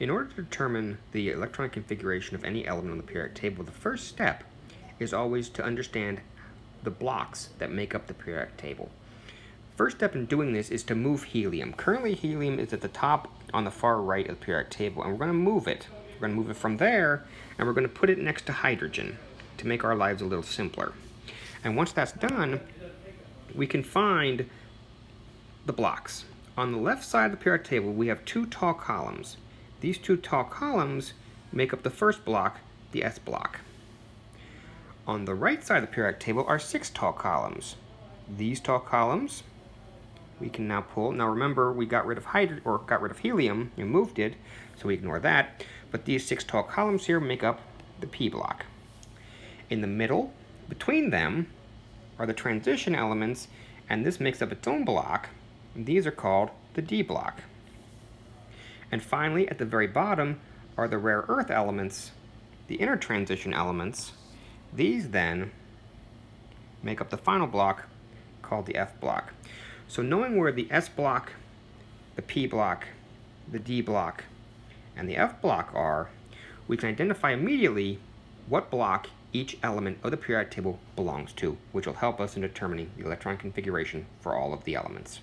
In order to determine the electron configuration of any element on the periodic table, the first step is always to understand the blocks that make up the periodic table. First step in doing this is to move helium. Currently, helium is at the top on the far right of the periodic table, and we're going to move it. We're going to move it from there, and we're going to put it next to hydrogen to make our lives a little simpler. And once that's done, we can find the blocks. On the left side of the periodic table, we have two tall columns. These two tall columns make up the first block, the S block. On the right side of the periodic table are 6 tall columns. These tall columns we can now pull. Now remember, we got rid of helium and moved it, so we ignore that. But these 6 tall columns here make up the P block. In the middle, between them, are the transition elements, and this makes up its own block. These are called the D block. And finally, at the very bottom are the rare earth elements, the inner transition elements. These then make up the final block called the F block. So knowing where the S block, the P block, the D block, and the F block are, we can identify immediately what block each element of the periodic table belongs to, which will help us in determining the electron configuration for all of the elements.